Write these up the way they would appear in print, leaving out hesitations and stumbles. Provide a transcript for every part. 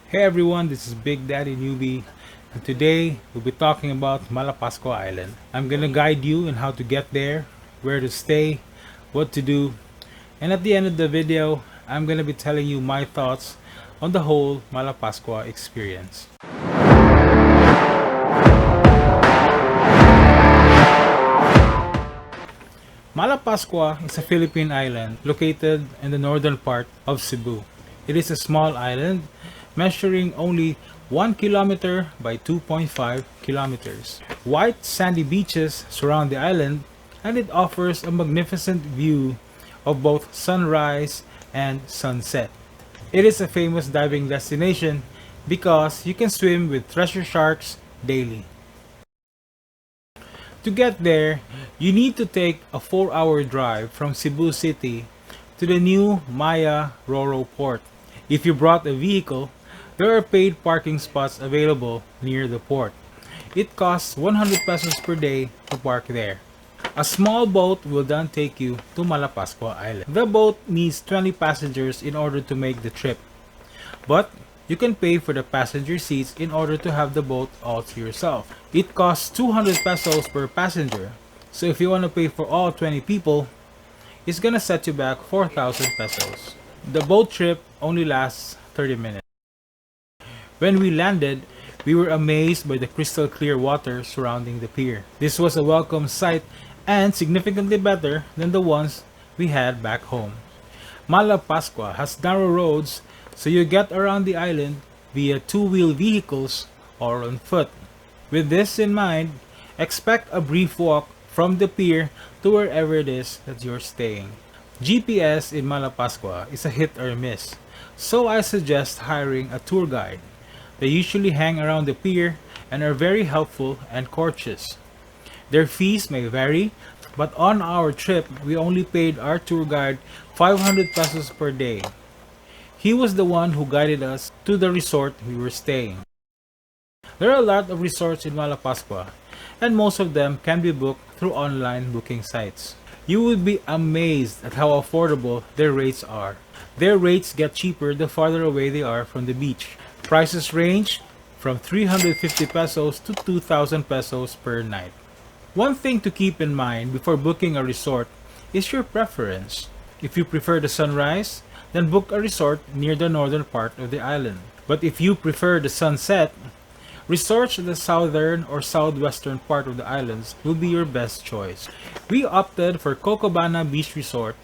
Hey everyone, this is Big Daddy Newbie, and today we'll be talking about Malapascua Island. I'm gonna guide you on how to get there, where to stay, what to do, and at the end of the video, I'm gonna be telling you my thoughts on the whole Malapascua experience. Malapascua is a Philippine island located in the northern part of Cebu. It is a small island measuring only 1 kilometer by 2.5 kilometers. White sandy beaches surround the island and it offers a magnificent view of both sunrise and sunset. It is a famous diving destination because you can swim with Thresher sharks daily. To get there, you need to take a 4-hour drive from Cebu City to the new Maya Roro port. If you brought a vehicle, there are paid parking spots available near the port. It costs 100 pesos per day to park there. A small boat will then take you to Malapascua Island. The boat needs 20 passengers in order to make the trip, but you can pay for the passenger seats in order to have the boat all to yourself. It costs 200 pesos per passenger, so if you want to pay for all 20 people, it's gonna set you back 4,000 pesos. The boat trip only lasts 30 minutes. When we landed, we were amazed by the crystal clear water surrounding the pier. This was a welcome sight and significantly better than the ones we had back home. Malapascua has narrow roads, so you get around the island via two-wheel vehicles or on foot. With this in mind, expect a brief walk from the pier to wherever it is that you're staying. GPS in Malapascua is a hit or miss, so I suggest hiring a tour guide. They usually hang around the pier and are very helpful and courteous. Their fees may vary, but on our trip, we only paid our tour guide 500 pesos per day. He was the one who guided us to the resort we were staying. There are a lot of resorts in Malapascua, and most of them can be booked through online booking sites. You would be amazed at how affordable their rates are. Their rates get cheaper the farther away they are from the beach. Prices range from 350 pesos to 2,000 pesos per night. One thing to keep in mind before booking a resort is your preference. If you prefer the sunrise, then book a resort near the northern part of the island. But if you prefer the sunset, resorts in the southern or southwestern part of the islands will be your best choice. We opted for Cocobana Beach Resort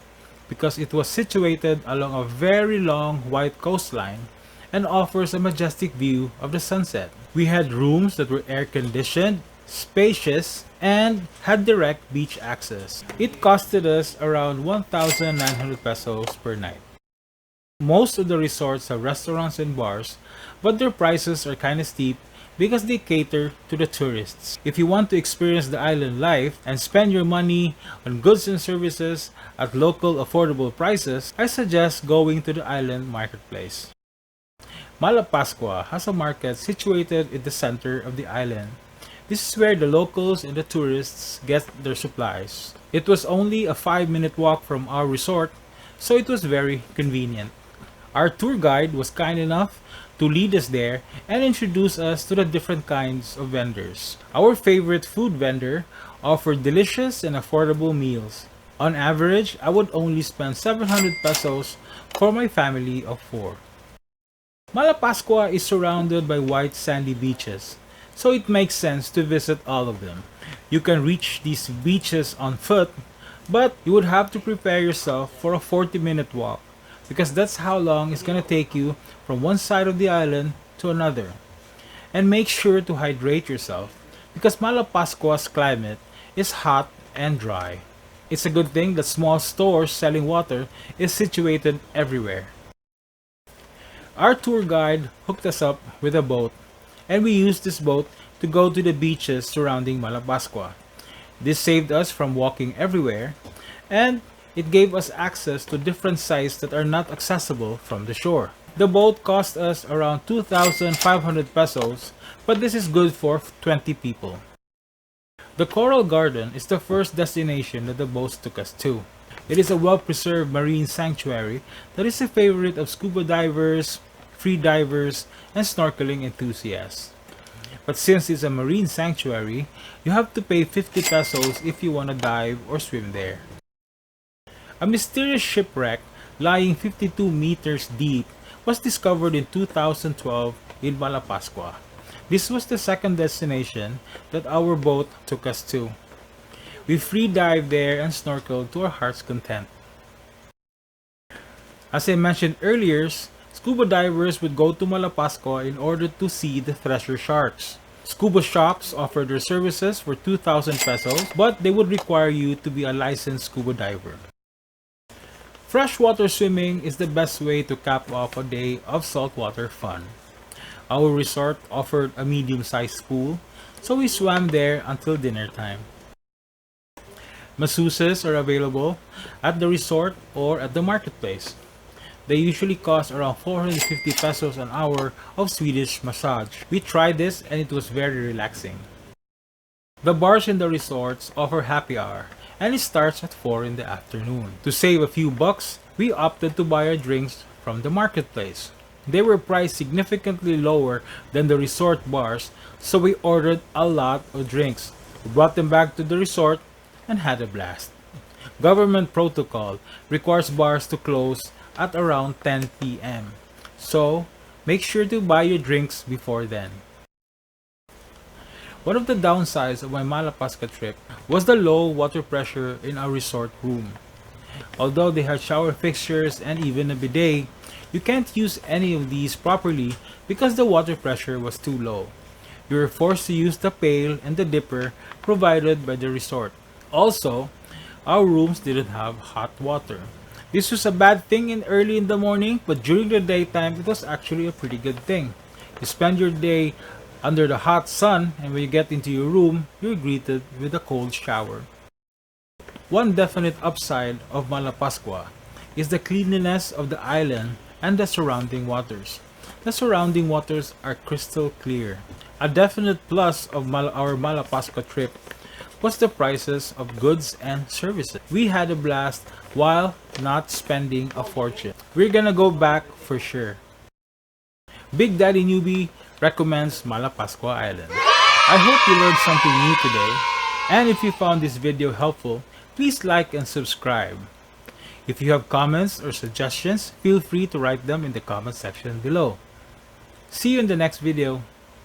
because it was situated along a very long white coastline and offers a majestic view of the sunset. We had rooms that were air-conditioned, spacious, and had direct beach access. It costed us around 1,900 pesos per night. Most of the resorts have restaurants and bars, but their prices are kinda steep because they cater to the tourists. If you want to experience the island life and spend your money on goods and services at local affordable prices, I suggest going to the island marketplace. Malapascua has a market situated in the center of the island. This is where the locals and the tourists get their supplies. It was only a 5-minute walk from our resort, so it was very convenient. Our tour guide was kind enough to lead us there and introduce us to the different kinds of vendors. Our favorite food vendor offered delicious and affordable meals. On average, I would only spend 700 pesos for my family of 4. Malapascua is surrounded by white sandy beaches, so it makes sense to visit all of them. You can reach these beaches on foot, but you would have to prepare yourself for a 40-minute walk because that's how long it's gonna take you from one side of the island to another. And make sure to hydrate yourself because Malapascua's climate is hot and dry. It's a good thing that small stores selling water is situated everywhere. Our tour guide hooked us up with a boat, and we used this boat to go to the beaches surrounding Malapascua. This saved us from walking everywhere, and it gave us access to different sites that are not accessible from the shore. The boat cost us around 2,500 pesos, but this is good for 20 people. The Coral Garden is the first destination that the boat took us to. It is a well-preserved marine sanctuary that is a favorite of scuba divers, free divers, and snorkeling enthusiasts. But since it's a marine sanctuary, you have to pay 50 pesos if you want to dive or swim there. A mysterious shipwreck lying 52 meters deep was discovered in 2012 in Malapascua. This was the second destination that our boat took us to. We free dived there and snorkeled to our heart's content. As I mentioned earlier, scuba divers would go to Malapascua in order to see the Thresher sharks. Scuba shops offer their services for 2,000 pesos, but they would require you to be a licensed scuba diver. Freshwater swimming is the best way to cap off a day of saltwater fun. Our resort offered a medium-sized pool, so we swam there until dinner time. Masseuses are available at the resort or at the marketplace. They usually cost around 450 pesos an hour of Swedish massage. We tried this and it was very relaxing. The bars in the resorts offer happy hour and it starts at 4 in the afternoon. To save a few bucks, we opted to buy our drinks from the marketplace. They were priced significantly lower than the resort bars, so we ordered a lot of drinks. We brought them back to the resort and had a blast. Government protocol requires bars to close at around 10 p.m. So, make sure to buy your drinks before then. One of the downsides of my Malapascua trip was the low water pressure in our resort room. Although they had shower fixtures and even a bidet, you can't use any of these properly because the water pressure was too low. You were forced to use the pail and the dipper provided by the resort. Also, our rooms didn't have hot water. This was a bad thing early in the morning, but during the daytime, it was actually a pretty good thing. You spend your day under the hot sun, and when you get into your room, you're greeted with a cold shower. One definite upside of Malapascua is the cleanliness of the island and the surrounding waters. The surrounding waters are crystal clear. A definite plus of our Malapascua trip was the prices of goods and services. We had a blast while not spending a fortune. We're gonna go back for sure. Big Daddy Newbie recommends Malapascua Island. I hope you learned something new today, and if you found this video helpful, please like and subscribe. If you have comments or suggestions, feel free to write them in the comment section below. See you in the next video.